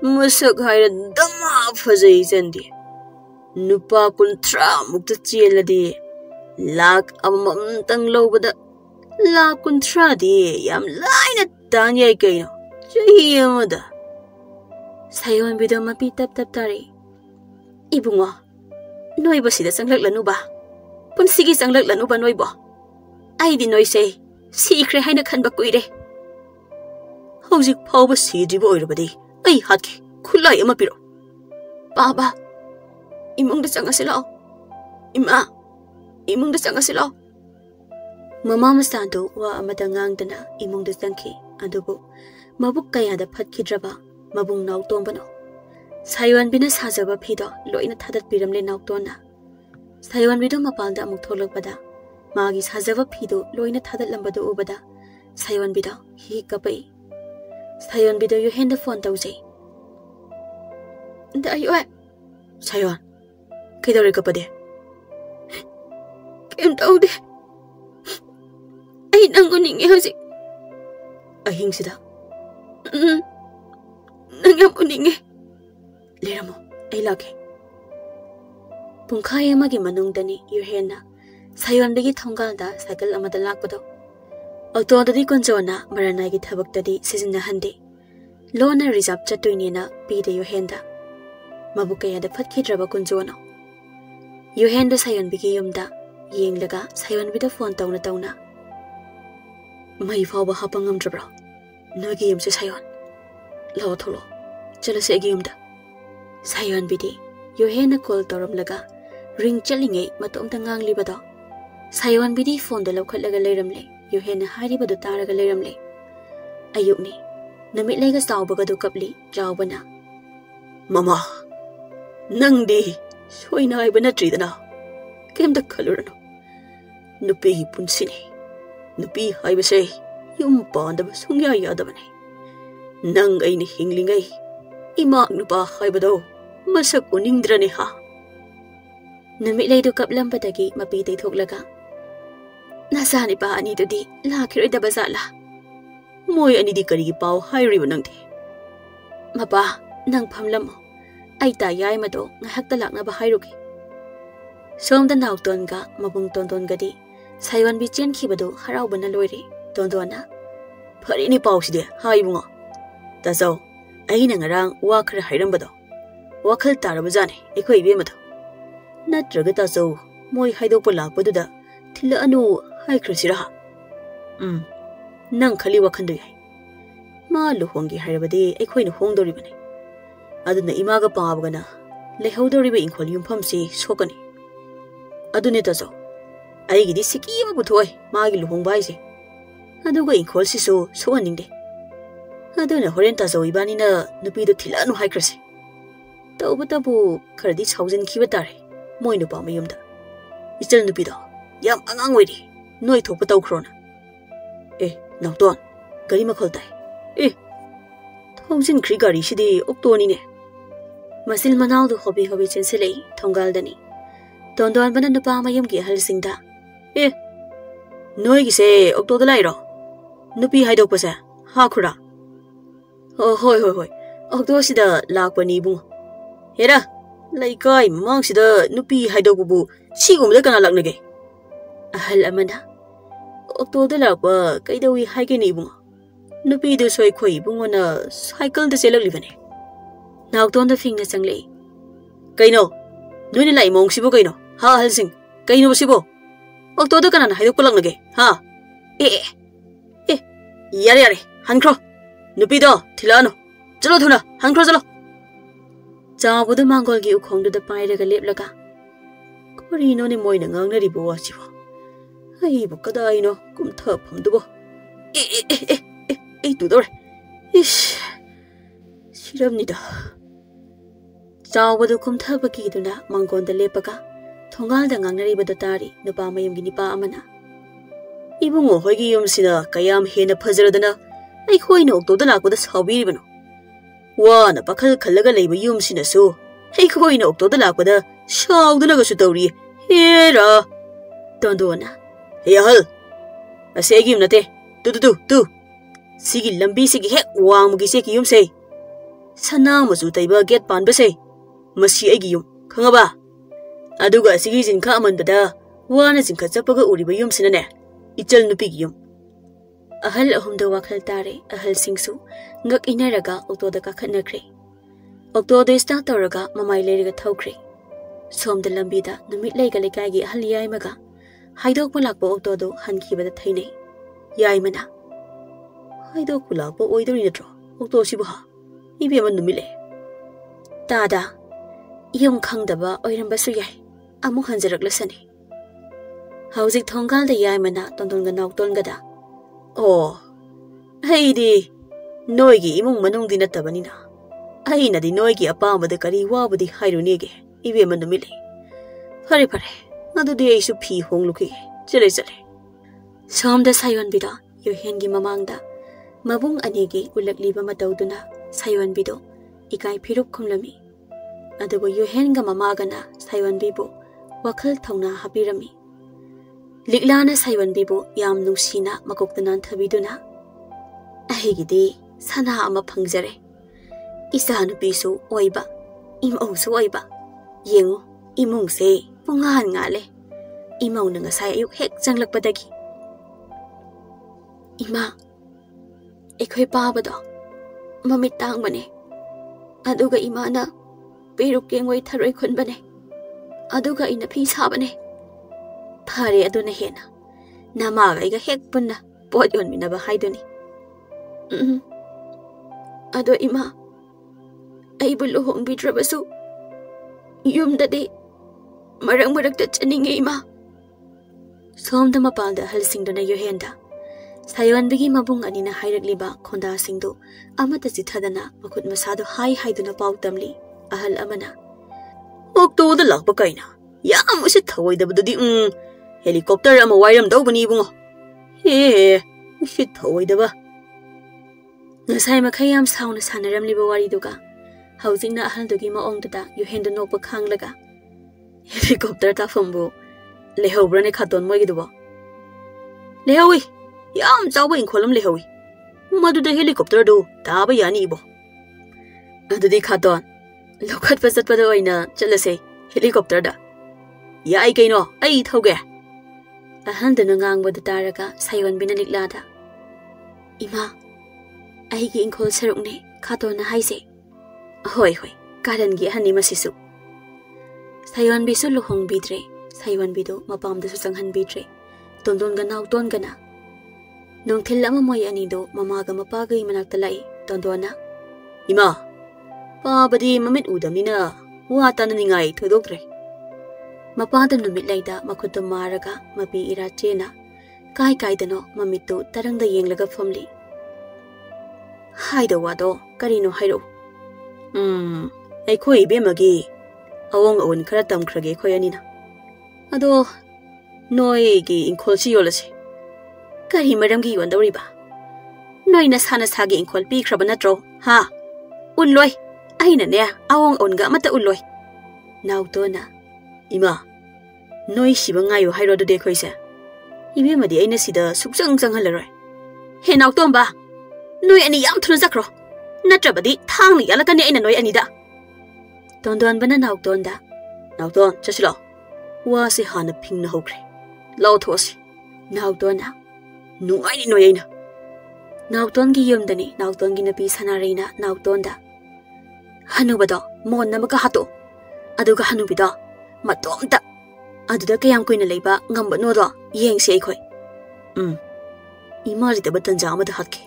Musak hired the ma for the Zendi, Nupa contra muktachieladi, Lak a mountain low with the La contradi, yam line at Danya Gaino, Jayamada. Sayon bido mapi tap tari. Ibungo, noi ba sida sanglak lanuba. Pun sige sanglak lanuba noi bo. Ai di noi say, secret haina kan ba kuire. Howsik pau ba si di bo irabadi. Ai hatke, kulay ama piro. Baba, imong da sanga sila. Ima, imong da sanga sila. Mama mastanto wa amadangang dana imong da sangki. Adubo, mabuk kaya da patki draba. Mabung nauton bano. Saywan bina sajaba phido loina thadat piramle nautona. Saywan bido mapalda amuk tholokpada. Magi sajaba phido loina thadat lambado ubada. Saywan bido hi kapai. Saywan bido yo henda phone tawjai. Da ayo Saywan. Kaidore kapade. Kem tawde. Ai nang uninge hoji. Ahing sida. Nangam uninge. Leramo, ay lake. Pungkaya magi manung dani yuhena. Sayon bigi thonggal da cycle amada lakpado. Auto dadi konjona maranai gi thabak dadi sizina hande. Lona reserve chattuini na pide yuhenda. Mabukaya da phatki draba konjona. Yuhenda sayon bigi yumda yenglaga sayon bida phone tauna. Mai fawba hapangam drabra. Nogi yumse sayon. Law tholo. Chala se agimda. Sayon bidi. Yohena call toram laga. Ring chalinge matom tangang libado. Sayon bidi phone da lokhat laga leiramle. Yohena hari bado taraga leiramle. Ayukni. Namit lega saubaga do kapli. Jawbana. Mama. Nangdi. Soy na ay banatri dana. Kem da kalurano. Nupi punsini. Nupi ay basay. Yung panda ba sungya yadabane. Nang ay ni hinglingay. Imak nupa haibado. Masak uningdrani ha. Namilay do kaplam patagi mapitay thuklaga. Nasani pa ani to di lakiroy da basala. Moy ani di karigi pao hayri nang di. Mapa nang phamlam mo. Ay tayay mato ngahak talak na bahayruki. Somda nauton ga mabung tonton ga di. Saywan bichen kibado haraw ba na loyri. Tonton na. Pari ni pao si di haibungo. Tasaw, ay na ngarang wakar hayrambado. Wakal tarabazane, iko ibimado. Natraga tasaw, moy haydok pa lakpado da, tila anu hay krasiraha. Nang kali wakando yay. Maluhongi hayrabade, iko inuhongdo ribane. Ado na imaga pangabaga na, lehawdo riba inkol yung pamsi sokani. Ado ni tasaw, ay gidi siki mabutoy, maagi luhong baysi. Ado ga inkol siso sokaningde. Aduna horen tasaw ibani na nupido tilano haikrase. Taubatabu karadi sauzin kibatare. Moy nupa mayumda. Ichal nupido. Yam angang wiri. Noy thokpa tawkrona. Nauton. Gari makhol tay. Thousing kri gari shidi oktoni ne. Masil manaw do hobi chensilei thongal dani. Tondon bana nupa mayum gi halsingda. Noy gi se okto dalai ro. Nupi haidok pasa. Ha khura. Hoi hoi hoi. Octo sida lakpani bungo. Hera, laikai mamang sida nupi haidobubu sigumda kana laknage. Ahal amana. Octo da lakwa kaidawi haigeni bungo. Nupi do soi khoi bungo na cycle da selak livane. Naukton da fingna changle. Kaino. Nuni lai mong sibo kaino. Ha halsing. Kaino sibo. Octo da kana haidok laknage. Ha. Yare hankro. Nupi do thilano. Chalo thuna hankro chalo. Chabudu mangol gi ukhong du da paire ga leplaga. Kori no ni moina ngang na ribo wasibo. Ai bu kada ino kum tha pham du bo. Tu dore. Ish. Siram ni da. Chabudu kum tha ba ki du na mangol da lepaga. Thongal da ngang na riba da tari nupa mayum gi nipa amana. Ibungo hoigi yum sina kayam hena phajaradana ai khoina okto da lakda sabi ribano. Wana pakhal khallaga leiba yum sina so ai khoina okto da lakda shauduna ga su tawri hera tondona hal asegi nate tu sigi lambi sigi hek wang mugi se ki yum se sana masu taiba get pan ba se masi ai gi yum khanga ba aduga sigi jin kha man bada wana jin kha chapaga uriba yum sina ne ichal nupi gi yum ahal ahumda wakhal tare ahal singsu ngak inaraga okto da ka khanakre okto de sta tawraga mamai leiriga thawkre somda lambi da numit leiga lekai gi ahal yai maga haidok malak bo okto do hanki bada thainei yai mana haidok pula bo oidori natro okto sibu ha ibe man numile tada yum khangdaba oiramba su yai amu hanjarak lasani Hauzik thonggal da yai mana tondon ga naukton ga da. Oh. Hey di. Noi gi imung manung di natabani na. Ai na di noi gi apamba da kari wa budi hairu nege. Ibe manu mile. Pare. Nadu di ai su phi hong luki. Chale. Som da sayon bida yo hen gi mamang da. Mabung anegi ulak liba matawduna sayon bido ikai phirup khomlami. Adugo yo hen ga mamaga na sayon bibo wakhal thongna hapirami. Liklana saiwan bibo yam nungsina makoktanan thabiduna ahigidi sana ama phangjare isa nupisu oiba imausu oiba yengu imungse pungan ngale imau na ngasai ayuk hek janglakpadagi ima ekhoi pabado mamit tangmane aduga imana peruk kengoi tharoi khunbane aduga ina phi sabane Pare aduna hena namaga iga hek punna pot yon minaba haiduni ado ima ai bulu hong bitrabasu yum dadi marang da chaninge ima som da mapal da hal singdona yo henda sayon bigi mabung anina hairakliba khonda singdu amata jithadana makut masado haiduna pautamli ahal amana okto da lakba kaina yam usit thawai da bududi Helicopter ama wairam daw bani bungo. Ushit thawai daba. Ngasai makhayam sauna sanaram liba wari duga. Housing na ahal dugi maong duda yu hendo nokpa khang laga. Helicopter ta fambu. Lehobra ne khaton moy gidubo. Lehowi. Yam chawba inkholam lehowi. Madu da helicopter do taba yani ibo. Adudi khaton. Lokhat pasat pada oina chalase helicopter da. Ya ai kaino ai thauge. Ahandana ngangbada taraga sayon bina liklada. Ima, aigi ingkol sarukne kato na haise. Hoi, karan gi hani masisu. Sayon bisu luhong bidre, sayon bido mapam da susanghan bidre. Tondon ga naukton ga na. Nung tila mamoy anido mamaga mapagay managtalay, tondona. Ima, pabadi mamit udam nina, wata na ningay tudoktre. Mapada numit layda makuto maraga mapi ira chena kai dano mamito tarangda yenglaga famli haida wado karino hairo ai khoi be magi awong awon khara tam khrage khoyanina ado noi gi inkhol si yolase kari maram gi yondori ba noi na sana sagi inkhol pi khraba natro ha unloi aina ne awong on ga mata unloi nautona Ima, noi shiba ngayo hairo do de khoisa. Ibe madi aina sida sukjang jang halarai. He nauktom ba. Noi ani yam thuna zakro. Natrabadi thangli yalakani aina noi anida. Tondon bana nauktonda. Naukton chasilo. Wasi hana pingna hokre. Lau thosi. Naukton na. Nungai ni noi aina. Naukton gi yumdani naukton gi napi sanarina nauktonda. Hanubado mon namaka hato. Aduga hanubido matomta. Aduda kayam kuina leiba ngamba nodo yengsi aikoi. Imari da batan jama da hatke.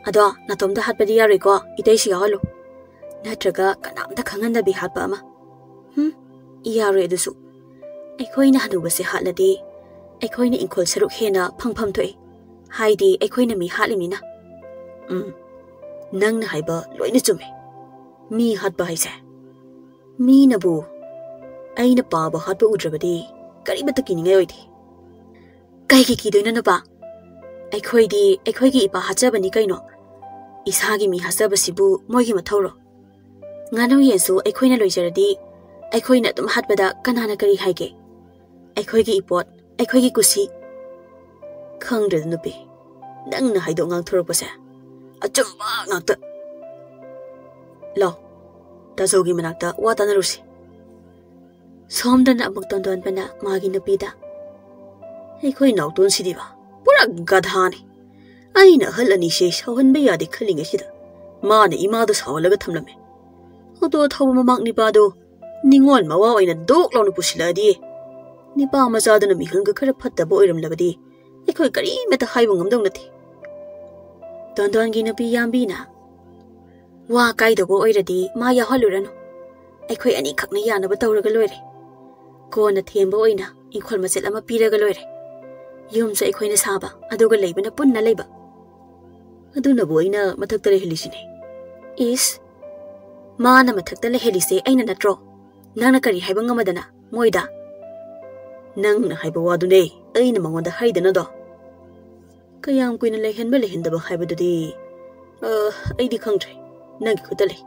Ado natomda hatpadi yare ko itay siya halo. Natraga kanamda kanganda bi hatpa ama. Iyare dusu. Aikoi na hanubase hatladi. Aikoi na inkol saruk hena pangpam toy. Haidi aikoi na mi hatlimina. Nang na haiba loy na chume. Mi hatpa haise. Mi nabu. Ay na pa ba hatpa udrabadi. Karibata kininga yoy di. Kay kikidoy na ba? Aikoi gi ipa hachaba ni kaino. Isagi mi hasaba sibu moigi mathawro. Ngano yensu aikoi na loijaradi. Aikoi na tum hatbada kanana kari haige. Aikoi gi ipot, aikoi gi kusi. Khangdra nupi. Nang na haido ngang thorokpase. Achumba ngakta. Law. Tazogi manakta wata na rusi. Somdan na amag tondon pa na magi nupida. Aikoi nautun sidiba. Pura gadhani. Ay na halani siya sawan bayadi kalinga sida. Maana imado sawalaga thamlame. Odo thawa mamak ni pado. Ningon mawaway na dok law na pusila di. Ni pa masada na mihanga kara patta bo iram labadi. Aikoi kari meta haibang ngamdong nati. Tondon ginapi yambi na. Wa kaido bo oiradi maya halurano. Aikoi ani kakna yana ba tawraga loire. Ko na themba oina inkol maset ama piraga loire. Yum sa aikoi na saba aduga leiba na punna leiba. Aduna bo ina matakta lehelisine. Is maana matakta lehelise aina natro. Nang nakari haibang ngamadana moida. Nang na haiba wadune aina mangonda haidana do. Kayang kuina lehen ba lehen daba haibadudi. Ay di khangtre. Nagi kutale.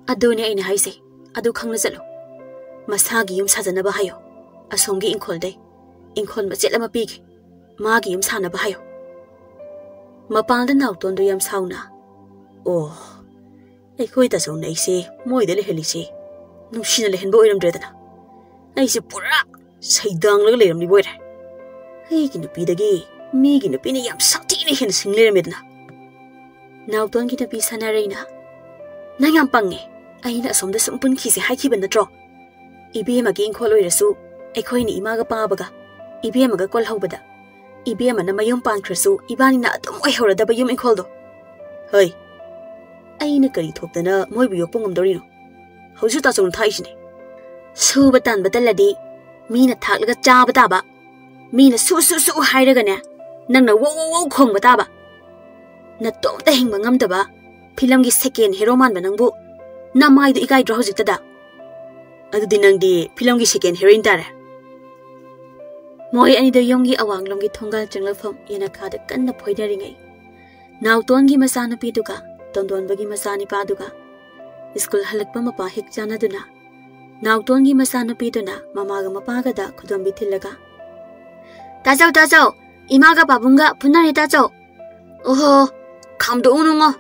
Adune aina haise. Adu khangna zalo. Masagi yum sajana ba hayo. Asongi inkol day. Inkol macet lama pigi. Magi yum sana ba hayo. Mapalda nautondo yam sauna. Oh. Aikoi ta song na ise. Moida lehelise. Nungshi na lehen ba oiram dredana. Aise pura. Saidang laga leram ni boire. Ay ginupidagi. Mi ginupina yam sakti na hen singlera medna. Nauton ginapi sana reyna. Nangam pange. Ay na asomda sumpun kisi haikiban na dro. Ibi magi inkol oirasu. Aikoi ni imaga pabaga. Ibi amaga kol haubada. Ibi ama na mayum pankrasu. Ibani na atum oy hauradaba yum inkoldo. Hoy. Ay na kari thopdana moy biyo pungam dorino. Hausu ta song thaisine. Suba tan bataladi. Mina thaklaga chaba taba. Mina su hairaga ne. Nangna wow khong bataba. Na tomta hingba ngamdaba. Filamgi second hero man banangbu. Na maidu ikai dro hojiktada. Adu dinangdi filamgi second heroine tare. Moi ani da yonggi awanglomgi thongal changlafam yana khada kanna phoidaringai. Nautongi masana piduga, tondonbagi masani paduga. School halakpa mapa hek janaduna. Nautongi masana piduna mamaga mapaga da khudombi thillaga. Tazau imaga babunga punare tazau. Oho khamdo unungo.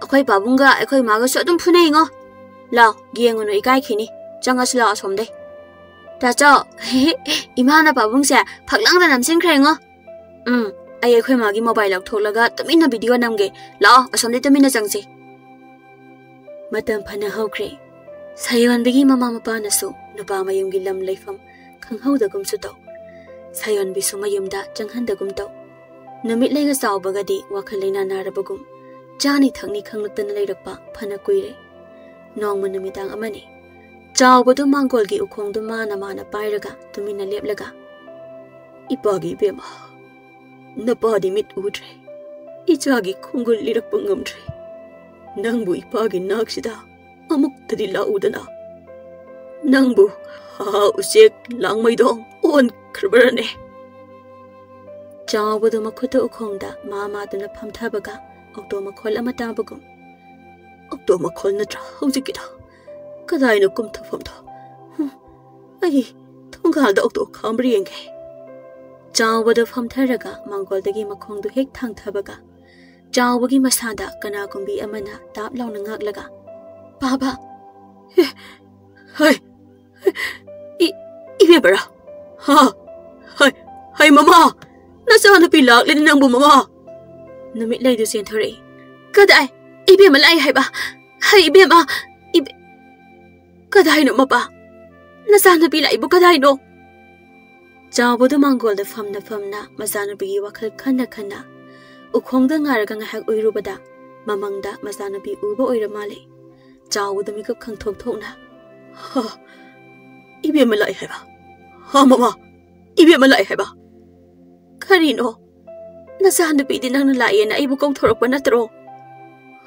Akhoi babunga akhoi maga so adum phunei ngo. Law giengono ikai khini changasla asomde. Tazau imana babungse phaklangda namsingkhre ngo. Ay akhoi magi mobile lak tholaga tamina video namge. Law asomde tamina changsi. Matam phana hokre. Sayon bigi mama mapa nasu nupa mayumgi lam leifam khanghauda su taw. Sayon bisu mayumda changhandagum taw. Namit lega sawbagadi wakhalina narabagum. Jani thangni khanglutana leirakpa phana kuire. Nongma namitang amani. Chawbadu mangkolgi ukhongdu mana pairaga tumina leplaga. Ipagi bema. Napadi mit udre. Ichagi khungul lirakpa ngamdre. Nangbu ipagi naksida. Amuk tadi laudana. Nangbu ha usek langmaidong on krbarane. Chawbadu makhuta ukhongda mama duna phamthabaga okto makhol ama tabagum. Okto makhol natra hojikida. Kadaino kumthafamda. Ai thongalda okto khambrienge. Chawbadu phamtharaga mangkoldagi makhongdu hek thangthabaga Chawbagi masada kana kumbi amana tap launa ngaklaga. Baba. Hey. Ibebara. Ha. Hey mama. Nasana pilak lin nang bu mama. Namit lay du senthari. Kadai. Ibe malai hai ba. Hai ibe ma. Ibe. Kadai no mapa. Nasana pilak ibu kadai no. Chawbadu mangol da famna masana bigi wakal khana Ukhongda ngaraga ngahak uirubada mamangda masana bi uba oira male. Chawbadu mikap khangthok thokna. Ha. Ibe malai hai ba. Ha mama. Ibe malai hai ba. Karino. Nasana bi di nang nalai na ibu kong thorok pa natro.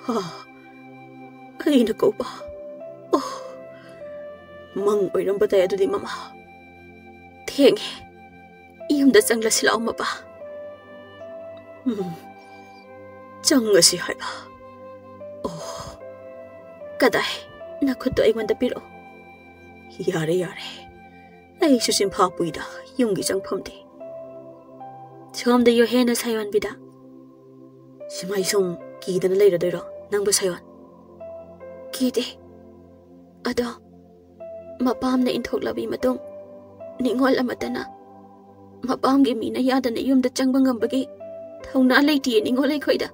Ha. Ay na ko ba. Oh. Mang oiram batay adu di mama. Thenge. Iyumda changla sila ma ba. Changa si hai ba. Oh. Kadai. Nakhutto aigwanda piro. Yare. Ay susim phapuida yungi changpham de. Chom de yo hena sayon bida. Simai song ki dana leira doiro nangbu sayon. Ki de. Ado. Mapam na inthok labi matung. Ningol amatana. Mapam gi mina yadana yumda changbang ngambagi. Thauna leiti ningol ai khoida.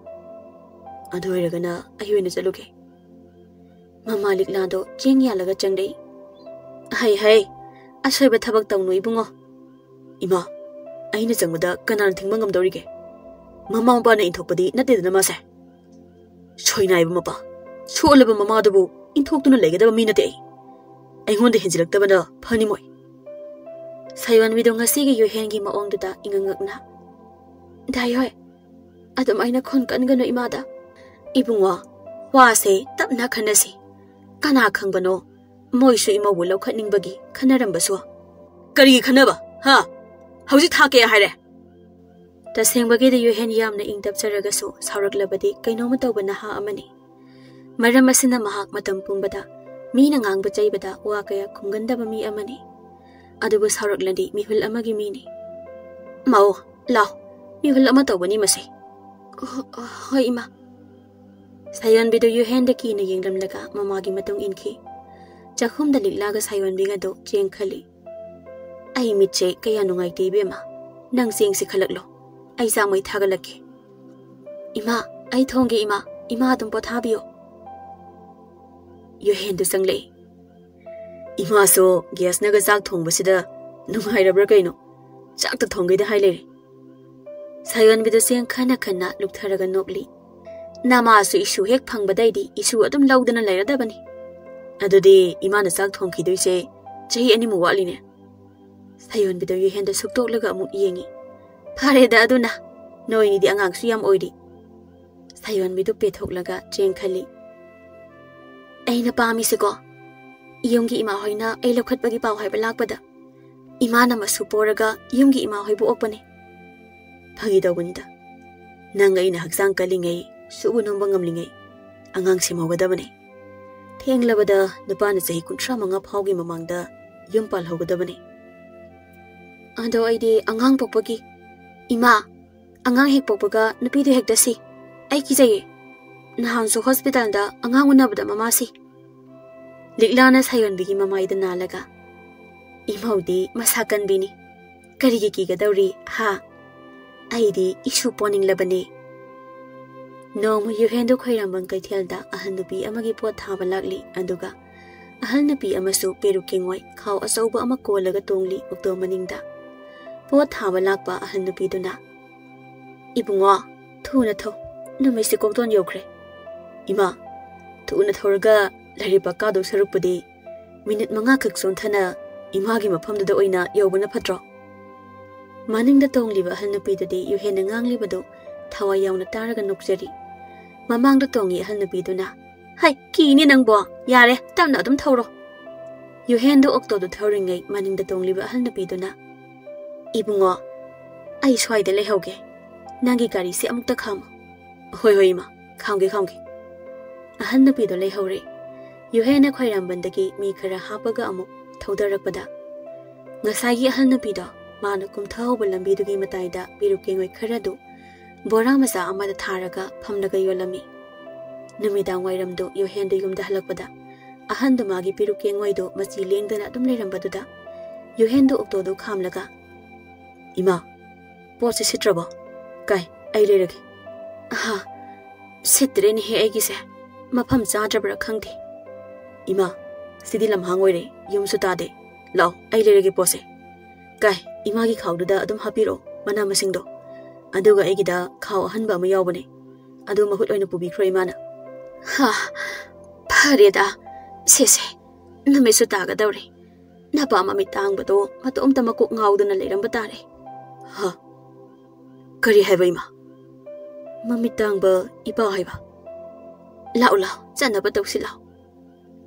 Ado iragana ayuina chaluge. Mama liklado chengya laga changdei. Hai. Asoiba thabak tawnu ibungo. Ima. Aina changmada kanan thingma ngamdorige. Mama mapa na inthokpadi natedana mase. Soina iba mapa. Solaba mama dabu inthoktuna legedaba mi nate. Aingonda hinjilaktabana phani moi. Sayon wido ngasigi yohengi maongduda ingangakna. Dai hoi. Adum aina khon kangano imada. Ibungwa wase tapna khanasi. Kana khangbano moisu imawu lokhatningbagi khanarambaswa. Kari khanaba ha. Hauji thake haire. Tasengbagi de yohen yamna ingtapcharagasu sauraklabadi kainoma tawbana ha amani. Maram asina mahak matam pungbada mina ngangba chaibada wa kaya khungandaba mi amani. Adubu sauraklandi mihul amagi mini. Mao lao mihul ama tawbani mase. Hoi ima. Sayon bido yohen da ki na yenglamlaga mamagi matung inki. Chakhum da liklaga sayon biga do jeng khali. Ay mitche kaya nungai tibema. Nang sing si khalaklo. Ay samay thagalaki. Ima, ay thongge ima. Ima adum pothabiyo. Yohen du sanglay. Ima so gas naga sak thong basida nungai rabra kaino. Chak ta thongge da hailere. Sayon bido sing khana luktharaga nokli. Nama su isu hek phang badai di isu adum lawdana lairada bani. Adudi ima na sak thong khidoi se chahi ani mu wali ne. Sayon bido yohen da suktok laga amu yengi. Pare da aduna noi ni di angang su yam oidi. Sayon bido pethok laga jeng khali. Ay na pami se ko. Iyonggi ima hoina ay lokhat bagi paw hai balak pada. Ima na masuporaga iyonggi ima hoi bu okpane. Phagi daw bunida. Nang ay na haksang kalingay subu nombang ngamlingay. Angang simawada bane. Theng labada nupa na sahi kuntra mga phawgi mamangda yumpal hawada bane. Ado ay di angang pokpagi. Ima, angang hek pokpaga nupido hek dasi. Ay kisaye. Nahan so hospital da angang unabada mamasi. Liklana sayon bigi mamay da nalaga. Imaw di masakan bini. Karigiki gadawri ha. Ay di isu poning labani. Nong yuhendo khairambang kaithelda ahan nupi amagi pot thaba lakli anduga ahal nupi amasu peru kingwai khaw asauba ama kolaga tongli ukto maningda pot thaba lakpa ahal nupi duna ibungwa thuna tho numai se kokton yokre ima thuna thorga laripa ka do sarupudi minute manga khak son thana imagi mafamda da oina yobuna phatro maningda tongliba ahal nupi dadi yuhena ngangli bado thawa yauna taraga nokjari Mamang da tongi ahal nupi duna. Hai, kini nang bo. Yare, tamna adum thawro. Yuhen do okto do thawringay maning da tongli ba ahal nupi duna. Ibungo, ay sway da lehawge. Nangi gari si amuk da kham. Hoi ma, khamge. Ahal nupi do lehawre. Yuhen na khoy rambandagi mi khara hapaga amuk thawdarakpada. Ngasagi ahal nupi do, mana kum thaw ba lambi dugi matay da biru kengoy khara do. Bora macha amada tharaga phamnaga yolami. Numidang wairamdo Yohen yumda halakpada. Ahan do magi pirukeng waido machi lengdana dum leirambaduda. Yohen do okto do khamlaga. Ima, pose sitrabo. Kai, ai leirage. Ha, sitreni he aigise. Mafam chadrabra khangthi. Ima, sidi lamhang oire yumsu tade. Lao, ai leirage pose. Kai, ima gi khawduda adum hapiro mana masingdo. Aduga aigida khaw ahanba ama yawbane. Adu mahut oina pubikhro imana. Ha, phareda. Sese, namisu tagadawre. Napa mami tangbado matom tamakok ngawduna leiramba tare. Ha, kari haiba ima. Mami tangba ipa haiba. Lao lao, chanaba tawsi lao.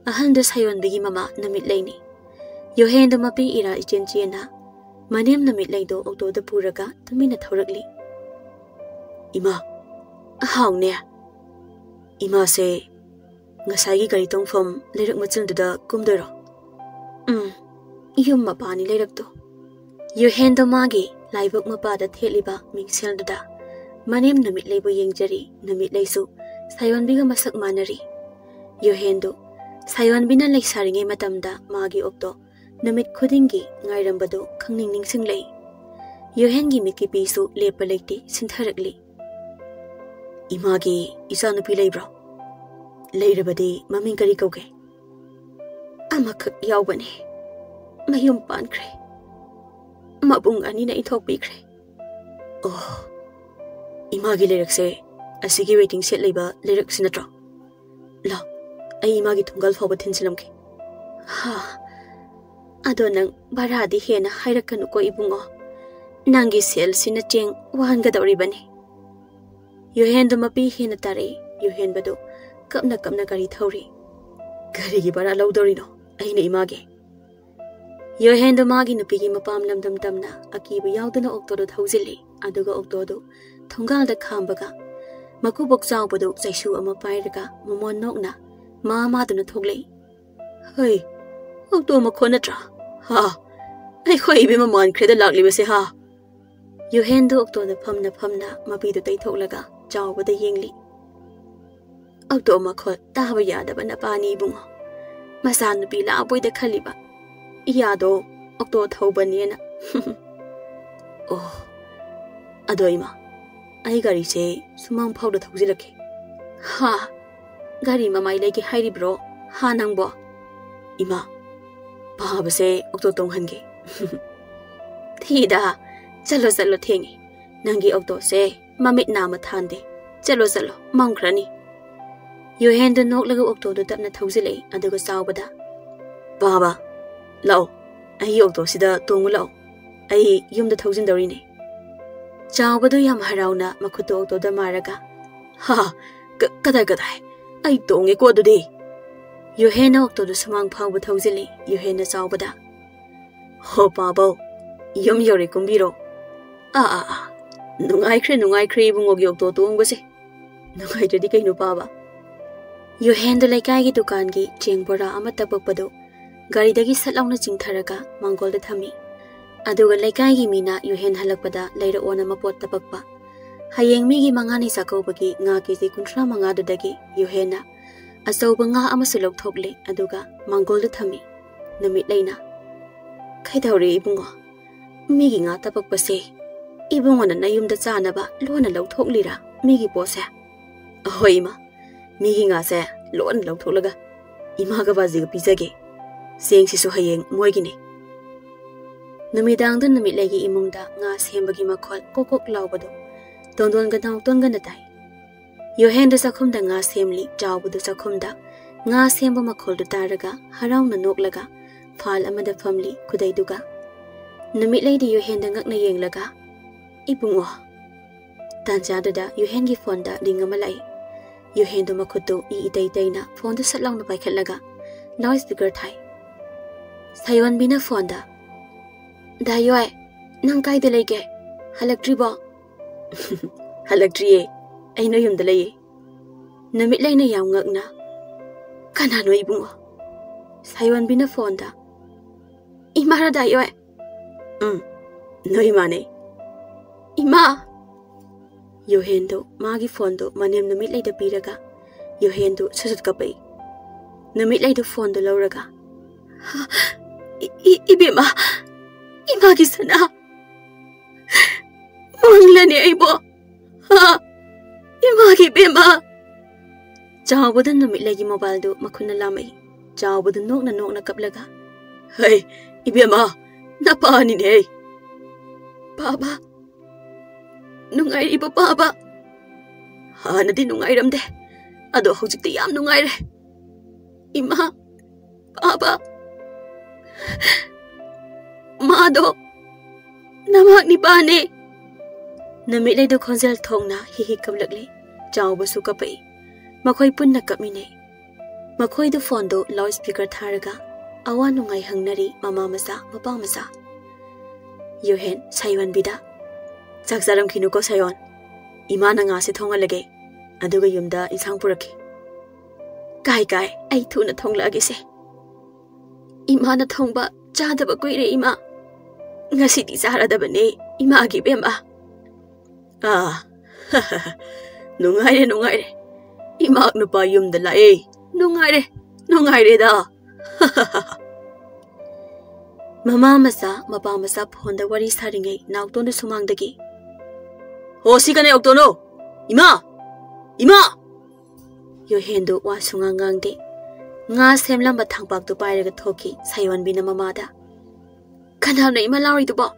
Ahandu sayon bigi mama namit laini. Yohen do mapi ira ichen chiena. Manem namit laido okto da puraga tamina thaurakli. Ima, ahang ne. Ima se ngasai gari tongfom leirak machunduda kumdoro. Yum mapani leirakto. Yohen do magi laibuk mapada theliba mingselduda. Manem namit laibo yengjari namit laisu sayon biga masak manari. Yohen do sayon bina laisaringe matamda magi okto namit khudingi ngairambado khangning ningsing lei. Yohen gi mitki pisu lepa lekti sintharakli. Imagi isanupi leibro. Leirabadi maming kari kauke. Amakak yawbane. Mayum pankre. Mabung ani na ithok pikre. Oh. Imagi leirakse asigi waiting set leiba leirak sinatro. La, ay imagi tunggal fawba thinsilamke. Ha. Ado nang baradi hena hairakanu ko ibungo. Nangi sel sinacheng wahanga dauribane. Yohen do mapi hena tare. Yohen bado kapna kari thauri. Gari gi bara laudorino. Aina image. Yohen do magi nupigi mapam lamdam tamna akiba yaudana okto do thauzili. Aduga okto do thongal da khambaga. Makubok chawbado chaisu ama pairaga momon nokna mama duna thoglei. Hoi. Okto makhona tra. Ha. Ai khoi be mamon khreda lakli bese ha. Yohen do okto da phamna mapi do tai thoglaga chawbada yengli. Okto makhot taba yadaba na pani bungo. Masan nupi la aboy da khaliba. Iyado okto thauba niena. Oh. Adoima. Ai gari se sumang phawda thaujilake. Ha. Gari mamai leke hairi bro. Ha nangbo. Ima. Baba se okto tonghange. Thida. Chalo thengi. Nangi okto se mamit nama thande. Chalo mangkrani. Yohen do nok lagu okto do tapna thaujile aduga sawbada. Baba. Lao. Ai okto sida tongu lao. Ai yumda thaujin dorine. Chawbado yam harauna makuto okto da maraga. Ha. Kadai. Ai tonge ko dudi. Yohen okto do samang phawba thaujile Yohen sawbada. Ho babo. Yum yori kumbiro. Nungai khre bungogi okto tongbase. Nungai jadi kaino baba. Yohen do laikai gi dukan gi chengbora ama tapakpado gari dagi satlauna chingtharaga mangol da thami aduga laikai gi mina Yohen halakpada leira ona mapot tapakpa hayeng mi gi mangani sakobagi nga ke ji kunthra manga do dagi Yohen na asauba nga ama sulok thokle aduga mangol da thami namit leina khaidawre ibungo mi gi nga tapakpase ibungo na nayum da chanaba lona lok thoklira mi gi pose ahoima Migi nga se loan lau tholaga imaga bazi ga pizage seng sisu hayeng moigini namidang dan namit lagi imungda nga sembagi makhol kokok laubado tondon ga ton ga natai Yohen da sakhumda nga semli jawbudu sakhumda nga semba makhol du taraga haraw na noklaga phal amada family kudai duga namit lagi Yohen da ngakna yenglaga ibungo tanjada da Yohen gi phone da dingamalai Yohen do makuto iitay na phone do satlaw na paikhatlaga noise speaker thai sayon bina phone da dayoy nang kai de lege halaktri ba halaktri ai no yum da lei namit lai na yam ngakna kana no ibungo sayon bina phone da imara dayoy no imane ima Yohendo magi fondo manem namit lay da piraga Yohendo sasut kapay namit lay da fondo lauraga Ibema imagi sana Manglani aibo ha imagi bema Jawbadan namit lay gi mobile do makuna lamay Jawbadan nok na kaplaga Hey ibema napani ne Baba Nungai iba baba Hana di nungai ramde Ado hojik di yam nungai re Ima Baba Mado Namak ni bane Namit lay do konzel thong na hihi kablagli Jaw basu kapay Makoy pun na kamine Makoy do fondo loudspeaker tharaga Awa nungai hangnari mama masa papa masa Yohen saywan bida Saksaram kinu ko sayon Ima na nga si thonga lagay Aduga yumda isang puraki Kai ay thu na thong lagi se Ima na thong ba Chadaba kuire ima Ngasi di saradaba ne Ima agi bema Nungai re Ima ak nupa yumda la Nungai re da Mama masa mapa masa phonda wari saringai naukton da sumangdagi Ho si kane oktono Ima Yohendo wa sungangang de Nga semlam ba thangpak to pairaga thoki saywan bina mamada Kanam na ima lauri to ba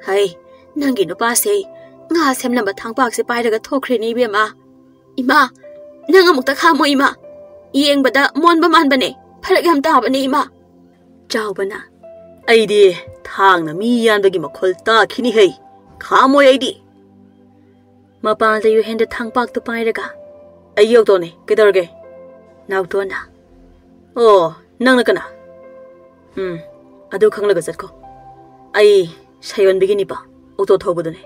Hai nangi no pa se Nga semlam ba thangpak se pairaga thokre ni bema Ima nang amuk ta khamo ima Ieng bada mon ba man bane phalag yam ta bane ima Jaw bana Aidi thang na mi yan bagi makhol ta khini hei khamo aidi Mapal da Yohendo thangpak to pairaga Ayok to ne kedorge Naukto na Oh nang na kana Adu khanglaga zatko Ai sayon bigini pa Okto thobudane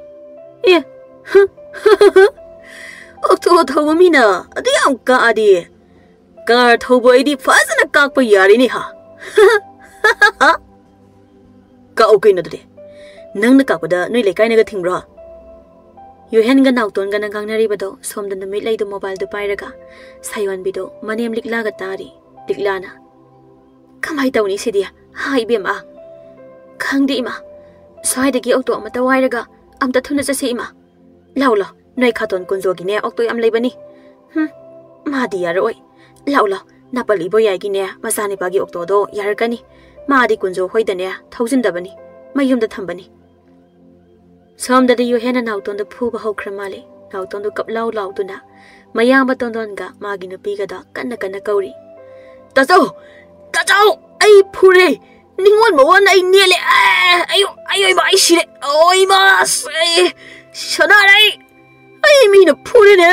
Eh Okto thobumina adu yam ka adi Kar thobo aidi fazana kakpa yari ni ha Ka okay na dade Nang na kakpada nui lekay naga thingbra Yohen ga naukton ga nagang naribado somda namit lay do mobile do pairaga Saywan bido manem likla ga tari Liklana Kamay taw ni sidiya Hai bema Kang di ima Soy dagi okto amata wairaga Amta thuna sa si ima Laulo Noy katon kunzo gine okto am laybani Madi yara oy Laulo Napalibo yay gine Masani pagi okto do yarakani Madi kunzo hoy dane Thousand dabani Mayum da thambani Som da Yohena naukton da phuba hokramali naukton da kaplau lautuna mayama tondon ga magi nupi ga da kanna kauri Tazau ai phure ningon mo wan ai nele ayo ba ai shire oi mas shana ai mi na phure ne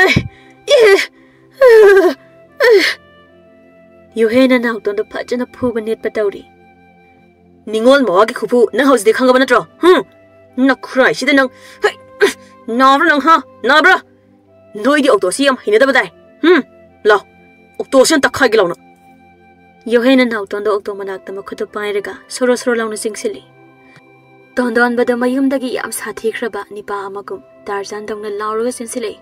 Yohena naukton da phajana phuba net patauri Ningon mo agi khupu na house de khanga banatro Na cry si nang hey nabra nang ha nabra Noi di okto siyam hinada badai la okto siyan takhai gi launa Yohena naukton da okto manak tama khutu pairaga soro launa singsili Tondon bada mayum dagi yam sathi khraba nipa amagum Tarzan dongna lauraga sinsili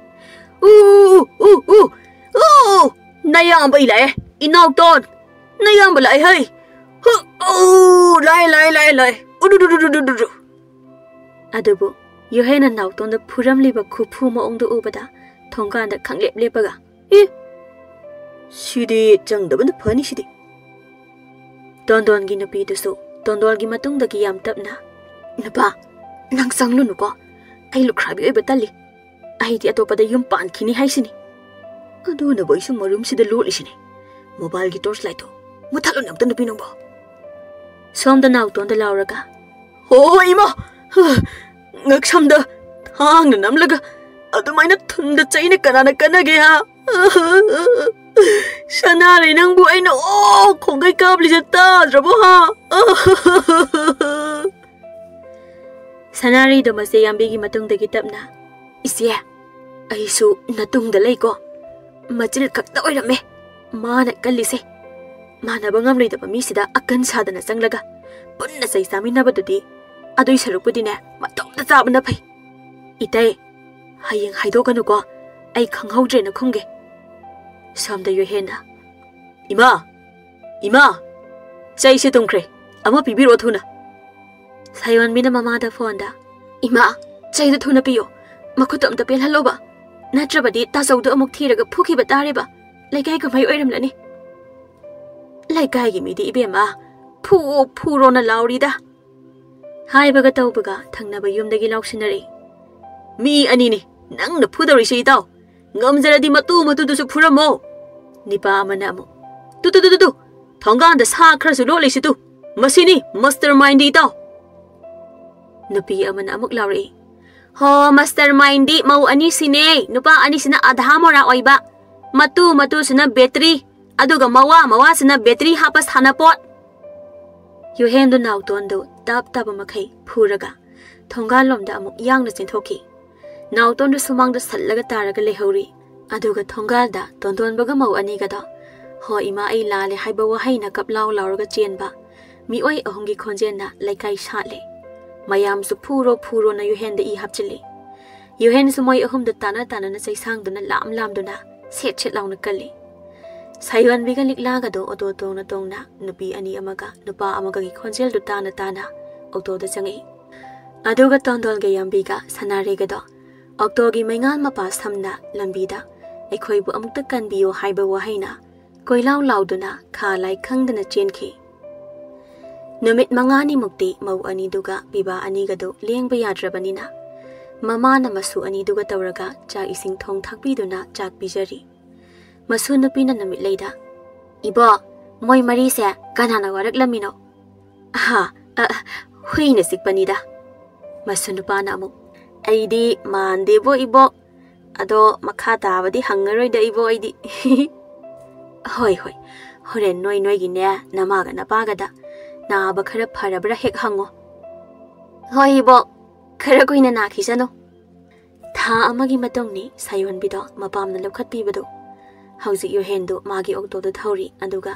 Nayam ba ilai inaukton Nayam ba lai hey lai udu Adubo Yohena naukton da puram liba kupu maong do ubada Thongkan da kanglep lepaga Sidi jangdaban da pani sidi Tondon gi nupi da so Tondol gi matung da gi yam tapna Napa Nang sanglu nuko Ay lukrabi oy batali Ay di atopa da yung pan kini hay sini Ado na boy sung marum sida luli sini Mobile gi torchlight to Matalo namta nupi nung bo Som da naukton da lauraga Ima Ngak samda Thang na namlaga Adumayna thunda chayna kanana gaya Sanari nang buhay na Kongkay kabli jata Drabo ha Sanari domase yambigi matung da kitab na Isya Aisu natung dalay ko Majil kakta oy rame Mana kalise Mana bangam lay da pamisida Akan sada na sanglaga Punna say samin na ba dudi Adoy sarupudi na matong na saba na pay Itay hayeng haidokanu ko ai khanghaudre na khumge samda Yohena Ima chai se tumkhre ama pibiro thuna Sayonbi na mama da phone da Ima chai da thuna piyo makut am ta pel haloba natrabadi ta saudu amuk thiraga phuki batare ba laikai ka mai oiram lani laikai gi mi di ibema phu na lauri da hai baga taubaga thangna ba yum dagi lauksinari mi ani ni nang na phudari sei taw ngamjaradi matu du su phuramo nipa amana amu tu thongan da sa khra su lo le situ masini mastermind di taw nupi amana amuk lauri ho mastermind di mau ani sine nupa ani sina adha mora oiba matu sina battery aduga mawa sina battery hapas hanapot Yohen do now tondo tap makai phuraga thongal lomda amuk yang na chinthoki now tondo sumang da sallaga taraga lehori aduga thongal da tondon baga mau ani ga da ho ima ai la le haiba wa haina kap law raga chenba mi oi ahongi khonjen na laikai sale mayam su phuro na Yohen da I hapchili Yohen su moi ahum da tana na sai sang duna lam duna set law na kali Saywan biga likla ga do oto tong na nupi ani amaga nupa amaga gi khonjel du tana auto da changi aduga tondol ga yambiga sanare ga do auto gi maingal mapa samna lambida ekhoi bu amukta kanbiyo haiba wa haina koilaw lauduna kha lai khangdana chenki numit mangani mukti mau ani duga biba ani ga do lengba yadrabanina mama na masu ani duga tawraga cha ising thong thakbiduna chak bijari Masu nupina namit leida Ibo moi mari se kanana warak lamino hui na sikpanida masu nupana amu aidi mandebo ibo ado makha tabadi hangaroi da ibo aidi hoi horen noi gi ne namaga napaga da na ba khara pharabra hek hango hoi ibo khara koina na khisano tha amagi matongni sayon bido mapamna lokhat pibado Hauzik Yohen do magi auto da thori aduga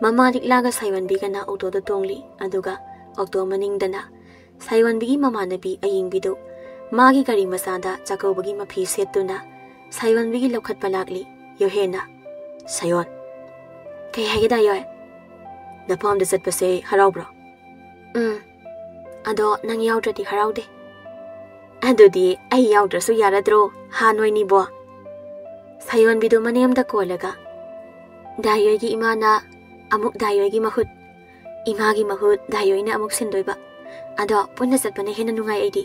mama dikla ga Saywan bi kana auto da tongli aduga auto maning dana Saywan bi mama nabi aying bido magi gari masada chakau bagi mafi setuna Saywan bi lokhat palakli Yohena Sayon kay hagida yoy da pam da satpase harau bro ado nang yaudra di harau de adudi ay yaudra su yaradro hanoi ni bo Saywan bido manem da kolaga dayoy gi imana amuk dayoy gi mahut imagi mahut dayoy na amuk sendoiba ado punna satpane hena nungai aidi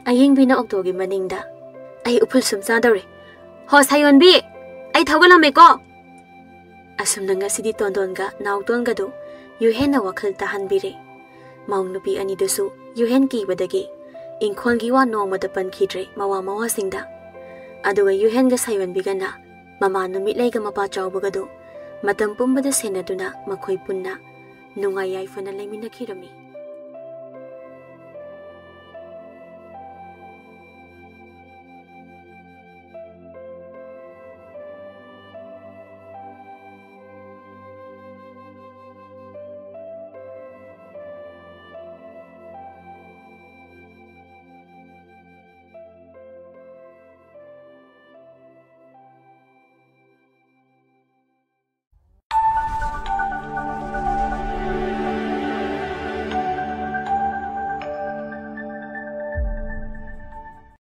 aying bina okto gi maningda ay upul sumsa dore ho Saywan bi ay thawgalame ko asum nanga sidi tondon ga nauton ga do Yohen na wakhal tahan bire maung nupi ani dosu Yohen ki badagi ingkhol gi wa nong mata pan khidre mawa singda aduga Yohen ga Saywan bigana mama numit lai ga mapa chawbagado matam pumbada senaduna makhoi punna nungai yai fana laimina khirami